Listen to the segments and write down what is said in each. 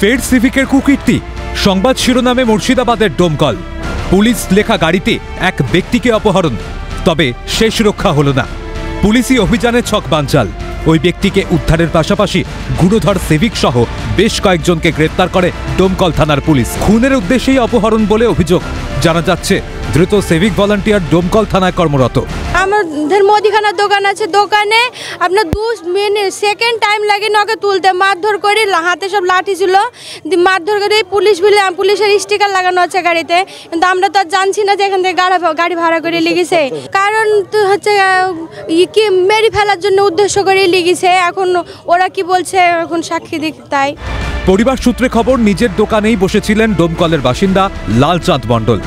ফের সিভিকের কুকীর্তি। সংবাদ শিরোনামে মুর্শিদাবাদের ডোমকল। পুলিশ লেখা গাড়িতে এক ব্যক্তিকে অপহরণ, তবে শেষ রক্ষা হলো না। পুলিশি অভিযানে ছক বানচাল। ওই ব্যক্তিকে উদ্ধারের পাশাপাশি গুণধর সিভিক সহ বেশ কয়েকজনকে গ্রেপ্তার করে ডোমকল থানার পুলিশ। খুনের উদ্দেশ্যেই অপহরণ বলে অভিযোগ। জানা যাচ্ছে দ্রুত সিভিক ভলান্টিয়ার ডোমকল থানায় কর্মরত। আমাদের মুদিখানার দোকান আছে, দোকানে আপনার 2 মিনিট সেকেন্ড টাইম লাগে নকে তুলতে, মারধর করে, হাতে সব লাঠি ছিল, মারধর করে পুলিশের স্টিকার লাগানো আছে গাড়িতে। কিন্তু আমরা তো আর জানছি না যে এখান থেকে গাড়ি ভাড়া করে লিখেছে, কারণ তো হচ্ছে কি মেরে ফেলার জন্য উদ্দেশ্য করে লিখেছে। এখন ওরা কি বলছে এখন সাক্ষী দিক তাই। পরিবার সূত্রে খবর, নিজের দোকানেই বসেছিলেন ডোমকলের বাসিন্দা লালচাঁদ মণ্ডল।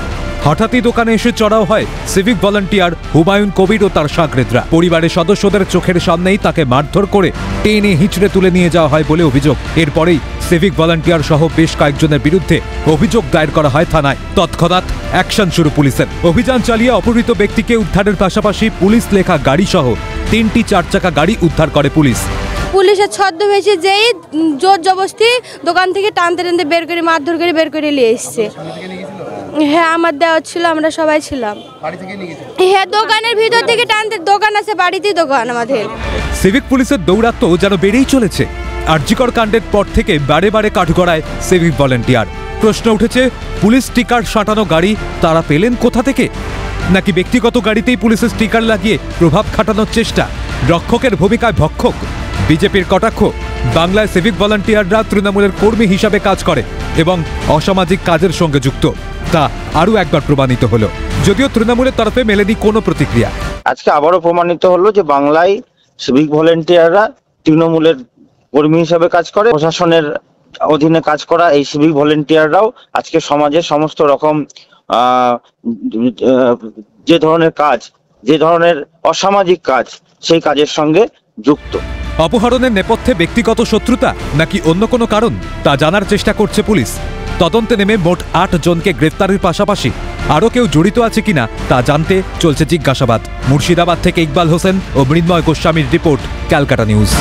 হঠাৎই দোকানে এসে চড়াও হয় সিভিক ভলান্টিয়ার হুমায়ুন কবির ও তার সাগরেদরা। পরিবারের সদস্যদের চোখের সামনেই তাকে মারধর করে টেনে হিঁচড়ে তুলে নিয়ে যাওয়া হয় বলে অভিযোগ। এরপরেই সিভিক ভলান্টিয়ার সহ বেশ কয়েকজনের বিরুদ্ধে অভিযোগ দায়ের করা হয় থানায়। তৎক্ষণাৎ অ্যাকশন শুরু পুলিশের। অভিযান চালিয়ে অপহৃত ব্যক্তিকে উদ্ধারের পাশাপাশি পুলিশ লেখা গাড়ি সহ 3টি 4 চাকা গাড়ি উদ্ধার করে পুলিশ। পুলিশের ছদ্মবেশে যেই জোর জবরদস্তি দোকান থেকে টানতে টানতে বের করে মারধর করে বের করে নিয়ে এসছে। হ্যাঁ, আমার দেওয়া ছিল, আমরা সবাই ছিলাম। হ্যাঁ, দোকানের ভিতর থেকে টানতে, দোকান আছে বাড়িতেই দোকান আমাদের। সিভিক পুলিশের দৌরাত্ম্য যেন বেড়েই চলেছে। আরজিকর কাণ্ডের পর থেকে বারে বারে কাঠগড়ায় সিভিক ভলান্টিয়ার। প্রশ্ন উঠেছে, পুলিশ স্টিকার সাঁটানো গাড়ি তারা পেলেন কোথা থেকে? নাকি ব্যক্তিগত গাড়িতেই পুলিশের স্টিকার লাগিয়ে প্রভাব খাটানোর চেষ্টা? রক্ষকের ভূমিকায় ভক্ষক। বিজেপির কটাক্ষ, বাংলায় সিভিক ভলান্টিয়াররা তৃণমূলের কর্মী হিসাবে কাজ করে এবং অসামাজিক কাজের সঙ্গে যুক্ত, তা আরও একবার প্রমাণিত হলো। যদিও তৃণমূলের তরফে মেলেনি কোনো প্রতিক্রিয়া। আজকে আবারও প্রমাণিত হলো যে বাংলায় সিভিক ভলান্টিয়াররা তৃণমূলের কর্মী হিসাবে কাজ করে। প্রশাসনের অধীনে কাজ করা এই সিভিক ভলান্টিয়াররাও আজকে সমাজের সমস্ত রকম যে ধরনের কাজ, যে ধরনের অসামাজিক কাজ, সেই কাজের সঙ্গে যুক্ত। অপহরণের নেপথ্যে ব্যক্তিগত শত্রুতা নাকি অন্য কোনো কারণ, তা জানার চেষ্টা করছে পুলিশ। তদন্তে নেমে মোট 8 জনকে গ্রেফতারের পাশাপাশি আরও কেউ জড়িত আছে কিনা তা জানতে চলছে জিজ্ঞাসাবাদ। মুর্শিদাবাদ থেকে ইকবাল হোসেন ও মৃন্ময় গোস্বামীর রিপোর্ট, ক্যালকাটা নিউজ।